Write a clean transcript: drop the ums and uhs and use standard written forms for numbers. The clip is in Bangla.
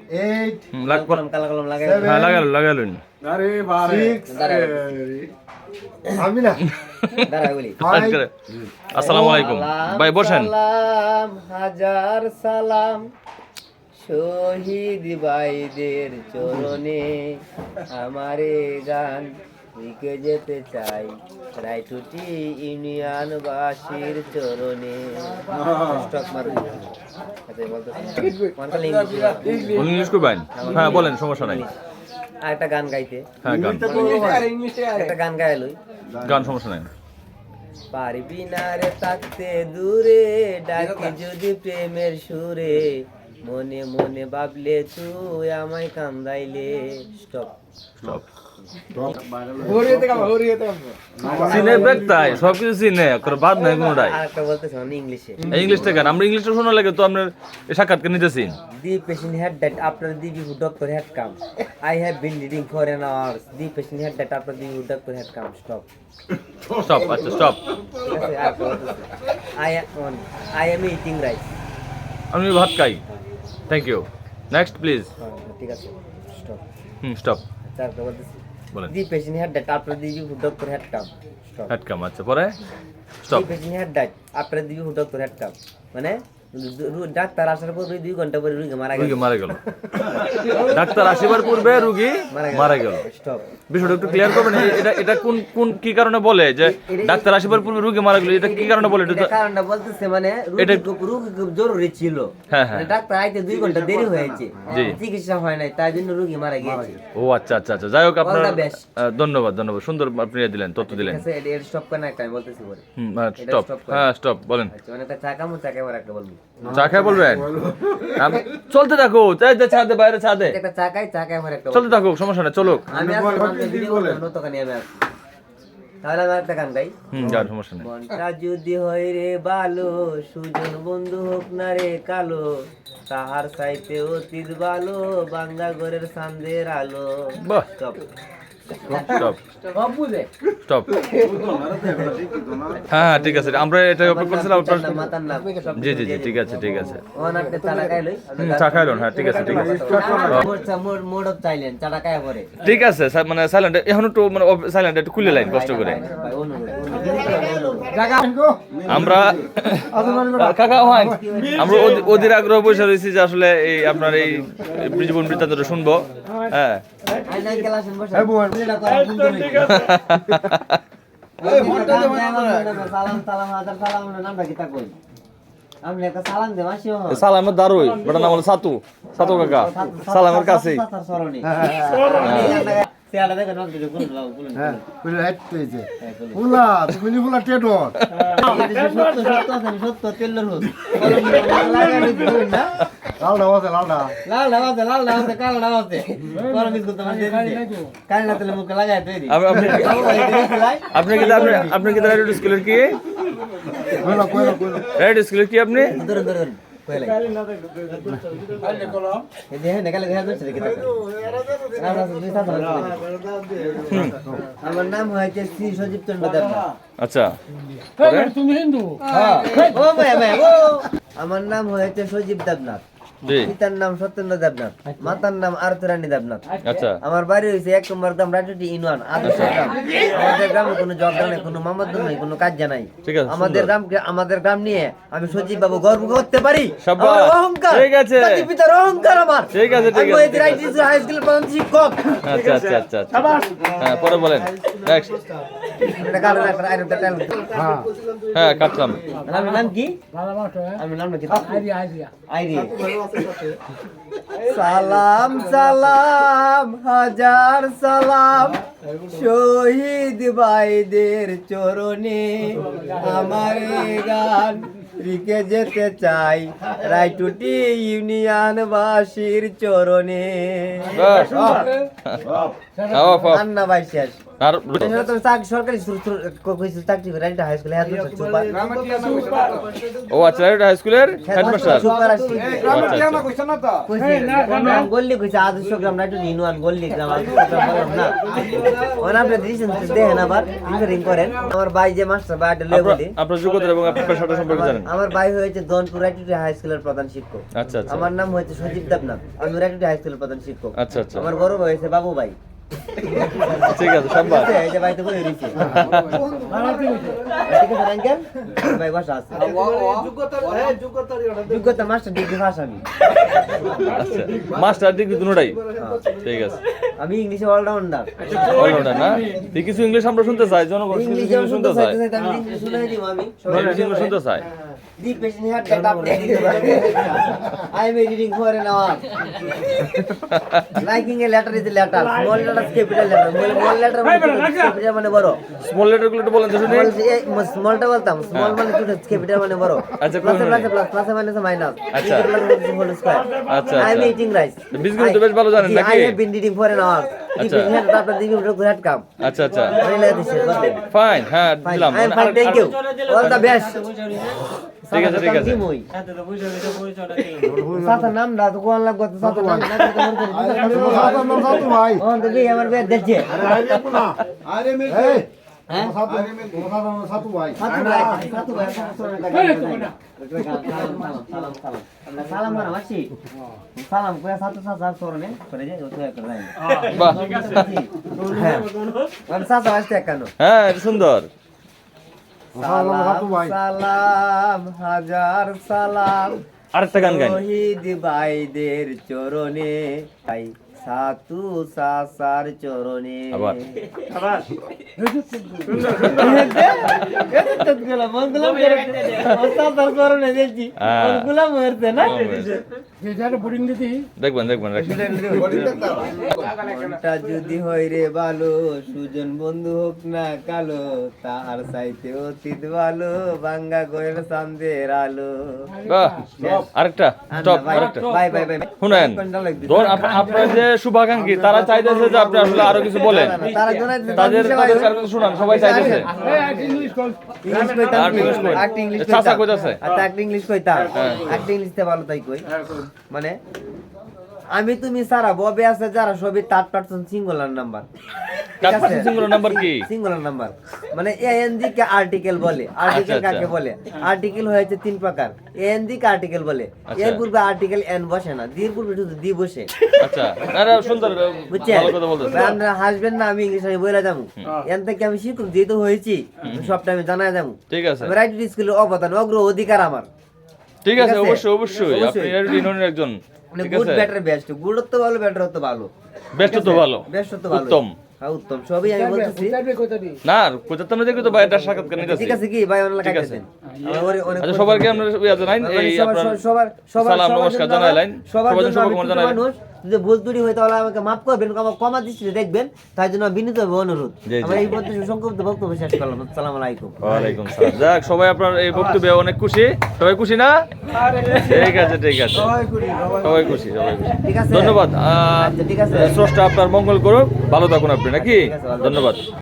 8 কলম লাগাই হ্যাঁ লাগালুন আরে বারে আমি না দাঁড়া বলি আসসালামু আলাইকুম ভাই বসেন সালাম হাজার সালাম শহীদ ভাইদের চরণে আমারে গান লিখে যেতে চাই রায়টুটি ইউনিয়ন বাসীর চরণে স্টক মারুন ইংলিশ করবেন হ্যাঁ বলেন সমস্যা নাই আর একটা গান গাইতে হ্যাঁ গান একটা গান গাইলই গান সমস্যা নাই পারবি না রে থাকতে দূরে ডাকে যদি প্রেমের সুরে মনে মনে ভাবলে তুই আমায় কান্দাইলে স্টপ স্টপ সিনে বেকতাই সবকিছু সিনে করে বাদ নাই কোনোটাই আরেকটা বলতেছ না ইংলিশে ইংলিশটা কেন আমরা ইংলিশটা শোনা লাগে তো আপনার সাক্ষাৎকার নিতেছি The patient had died after the doctor had come. I have been reading for an hour. The patient had died after the doctor had come. Stop. Stop আচ্ছা stop I am eating rice. আমি ভাত খাই থ্যাংক ইউ নেক্সট প্লিজ ঠিক আছে স্টপ স্টপ তারপর বলতেছি বলেন The patient had died after the doctor had come. Stop. Had come আচ্ছা পরে stop The patient had died after the doctor had come. মানে ডাক্তার আসার পর 2 ঘন্টা পরে রোগী মারা রুগী গেল মারা গেল ডাক্তার আসিবার পূর্বে রুগী মারা গেল স্টপ বিষয়টা একটু ক্লিয়ার করবেন এটা এটা কোন কোন কি কারণে বলে যে ডাক্তার আসিবার পূর্বে রুগী মারা গেল এটা কি কারণে বলে এটা কারণটা বলতেছে মানে রোগী খুব জরুরি ছিল হ্যাঁ হ্যাঁ ডাক্তার আইতে 2 ঘন্টা দেরি হয়েছে জি। চিকিৎসা হয় নাই তাই জন্য রোগী মারা গিয়েছে ও আচ্ছা আচ্ছা আচ্ছা যাই হোক আপনার All the best. ধন্যবাদ ধন্যবাদ সুন্দর আপনি দিলেন তথ্য দিলেন ঠিক আছে এটা স্টপ করে না একটা আমি বলতেছি পরে স্টপ হ্যাঁ স্টপ বলেন আচ্ছা মানে একটা চাকা আমার একটা বলবি চা খাই বলবেন চলতে থাকো ছাদে বাইরে ছাদে একটা চাকায় আমার একটা চলতে থাকো সমস্যা নেই চলুক আমি আসলে ভিডিও বলে নতখানি আমি আসি তাহলে আমি একটা গান গাই গান সমস্যা নেই মনটা যদি হয় রে ভালো সুজন বন্ধু হোক না রে কালো তাহার চাইতে অতীত ভালো বাংলা ঘরের চাঁদের আলো বাহ স্টপ স্টপ সব বুঝে স্টপ হ্যাঁ ঠিক আছে আমরা এটা অপেক্ষা করছিলাম আপনার মাতার নাম জি জি জি ঠিক আছে ঠিক আছে ওনারটা চালা গাইলই চা খাইলেন হ্যাঁ ঠিক আছে ঠিক আছে মোড অফ চাইলেন চালা গায় পরে ঠিক আছে মানে সাইলেন্ট এখন একটু মানে সাইলেন্ট একটু খুলে লাইন কষ্ট করে ভাই অনুরোধ আমরা কাকা হয় আমরা অধীর আগ্রহ বসে রয়েছি যে আসলে এই আপনার এই জীবন বৃত্তান্তটা শুনবো হ্যাঁ আইনা ক্লাসেন বসে এই বোন। এটা করা সুন্দর হইছে সালাম সালাম হাজার সালাম নামটা কি তা কই আমি একটা সালাম দে মাসিও সালামের দারুই বড় নাম হলো সাতু সাতু কাকা সালামের কাছেই সরণি সেটা দেখো না কিছু কোন লাও কোন হ্যাঁ কইলে হাইতেছে ফুলা তুমি ফুলা টেডর সত্য তেলের হোক লাগাই দিই না লাল দাওয়াতে লাল নামাজে কাল নামাজে গরম বিস্কুট তো মানে কাল না তেলে মুখে লাগাই তৈরি আপনি কি রেডিও স্কুলের কি কইলো রেডিও স্কুলের কি আপনি ধরুন ধরুন কইলে এই দেখেন কালে দেখা যাচ্ছে দেখি আমার নাম হয়েছে শ্রী সজীব চন্দ্র দেবনাথ আচ্ছা তুমি হিন্দু ও ভাই ও আমার নাম হয়েছে সজীব দেবনাথ জি পিতার নাম সত্যেন্দ্র দেবনাথ মাতার নাম আরতুরানী দেবনাথ আচ্ছা আমার বাড়ি হয়েছে 1 নম্বর গ্রাম রাজুটি ইউনিয়ন আদর্শ গ্রাম আমাদের গ্রামে কোনো ঝগড়া নেই কোনো মামাদ্দর নেই কোনো কাজ নাই ঠিক আছে আমাদের গ্রাম নিয়ে আমি সজীব বাবু গর্ব করতে পারি শাবাশ, আমার অহংকার ঠিক আছে। জাতি পিতার অহংকার আমার ঠিক আছে, ঠিক আমি আছে, ওই রাইটিস হাই স্কুলের প্রধান শিক্ষক আচ্ছা আচ্ছা আচ্ছা আচ্ছা হ্যাঁ পরে বলেন নেক্সট এটা কারণ একটা আইরনটা ট্যালেন্ট হ্যাঁ কাটলাম আমার নাম কি ভালোবাসো আমি নাম কি আইডিয়া আইরি সালাম সালাম হাজার সালাম শহীদ ভাইদের চরণে আমার গান লিখে যেতে চাই রায়টুটি ইউনিয়ন বাসীর চরণে বাস আন্না ভাই শেষ আর সরকারি চাকরি করে হাই স্কুলে ও আচ্ছা এটা হাই স্কুলের হেডমাস্টার গল্লি কইছে আদর্শ গ্রাম না একটু ইউনিয়ন গল্লি গ্রাম আদর্শ গ্রাম বললাম না ওনা আপনি দিছেন দেখেন আবার রিং করেন আমার ভাই যে মাস্টার ভাইটা লয়ে বলি আপনার যোগ্যতা এবং আপনার পেশাটা সম্পর্কে জানেন আমার ভাই হয়েছে দনপুর রাইটুটি হাই স্কুলের প্রধান শিক্ষক আচ্ছা আচ্ছা আমার নাম হয়েছে সজীব দেবনাথ আমি রাইটুটি হাই স্কুলের প্রধান শিক্ষক আচ্ছা আচ্ছা আমার বড় ভাই হয়েছে বাবু ভাই ঠিক আছে সম্ভব এই যে ভাইতে কই রইছে ঠিক আছে আঙ্কেল ভাই বসা আছে যোগ্যতা মাস্টার ডিগ্রি পাস আমি আচ্ছা মাস্টার ডিগ্রি দুটোটাই ঠিক আছে আমি ইংলিশে অলরাউন্ডার অলরাউন্ডার না তুই কিছু ইংলিশ আমরা শুনতে চাই জনগণ কিছু ইংলিশে ইংলিশ শুনতে চাই আমি ইংলিশ শুনাই দিব আমি ইংলিশ শুনতে চাই The patient had that update. I am reading for an hour. Liking a letter is a letter. Small letter is capital letter. Small letter capital মানে বড়। স্মল লেটার গুলো একটু বলেন তো শুনি স্মলটা বলতাম স্মল মানে কি ক্যাপিটাল মানে বড় আচ্ছা, প্লাস কোন প্লাস প্লাস প্লাস মানে মাইনাস আচ্ছা। হোল স্কয়ার আচ্ছা, আই এম আচ্ছা। ইটিং রাইস বীজগুলো তো বেশ ভালো জানেন নাকি? I have been reading for an hour. আচ্ছা। The patient had that the good come. আচ্ছা আচ্ছা Really this is good. Fine হ্যাঁ Fine. দিলাম I am fine. Thank you. All the best. ঠিক আছে ঠিক আছে সাথে নাম দাও তো কোন লাগবে তো সাথে নাম না তো ভাই ও তো কি আমার বে দেখছে আরে মে হ্যাঁ সাতু ভাই সাতু ভাই সালাম মারা মাসি সালাম কয়া সাতু সাত সরনে করে যায় তো এক করে বাহ হ্যাঁ আমি সাতু আসতে কেন হ্যাঁ এটা সুন্দর সালাম হাজার সালাম আরেকটা গান গাই শহীদ ভাইদের চরণে তাই সাতু সাসার চরণে আবার দেখবেন দেখবেন মনটা যদি হয় রে ভালো সুজন বন্ধু হোক না কালো তার চাইতে অতীত ভালো ভাঙ্গা গয়ের চাঁদের আলো বাহ আরেকটা স্টপ আরেকটা বাই বাই বাই শুনেন ধর আপনার যে শুভাকাঙ্ক্ষী তারা চাইতেছে যে আপনি আসলে আরো কিছু বলেন তারা তাদের তাদের কারণে শুনান সবাই চাইতেছে ইংলিশ আর ইংলিশ কই? আরেকটা ইংলিশ চাচা কইতাছে? আচ্ছা একটা ইংলিশ কইতাম একটা ইংলিশতে ভালো তাই কই মানে আমি তুমি সারা ববে আছে যারা সবই থার্ড পারসন সিঙ্গুলার নাম্বার কার পাশে সিঙ্গুলার নাম্বার কি সিঙ্গুলার নাম্বার মানে এএনজি কে আর্টিকেল বলে আর্টিকেল আচ্ছা, কাকে বলে আর্টিকেল হয়েছে তিন প্রকার এএনজি কে আর্টিকেল বলে আচ্ছা। এর পূর্বে আর্টিকেল এন বসে না দির পূর্বে শুধু দি বসে আচ্ছা আরে সুন্দর বুঝছেন ভালো কথা বলতেছে আপনারা হাসবেন না আমি ইংলিশ আমি বলে যাবো এন থেকে আমি শিখুন যেহেতু হয়েছি সবটা আমি জানাই যাবো ঠিক আছে আমি রাইট স্কুলের অবদান অগ্র অধিকার আমার ঠিক আছে ঠিক আছে? অবশ্যই অবশ্যই আপনি অবশ্যই। এর ইউনিয়নের একজন মানে ঠিক গুড আছে বেটার বেস্ট গুড তো ভালো বেটার তো ভালো বেস্ট তো ভালো বেস্ট তো ভালো উত্তম হ্যাঁ উত্তম সবই আমি বলতেছি না কোথাও না দেখি তো ভাইটার সাক্ষাৎকার নিতেছি ঠিক আছে কি ভাই অনেক ঠিক আছে। লাগাইছেন অনেক আচ্ছা সবারকে আমরা ইয়া জানাই এই আপনার সালাম নমস্কার জানাইলেন সবার সবার জন্য জন্য আমি শুভকামনা ছোট জানাইলেন মানুষ যদি ভুল ত্রুটি হয় তাহলে আমাকে মাফ করবেন আমার ক্ষমা দৃষ্টিতে দেখবেন তাই জন্য বিনীতভাবে অনুরোধ জি, জি। আমার এই পর্যন্ত সংক্ষিপ্ত বক্তব্য শেষ করলাম আসসালামু আলাইকুম ওয়ালাইকুম সালাম যাক সবাই আপনার এই বক্তব্যে অনেক খুশি সবাই খুশি না ঠিক আছে ঠিক আছে সবাই খুশি সবাই খুশি ঠিক আছে ধন্যবাদ আচ্ছা ঠিক আছে স্রষ্টা আপনার মঙ্গল করুক ভালো থাকুন আপনি নাকি ঠিক আছে, ভালো থাকুন। ধন্যবাদ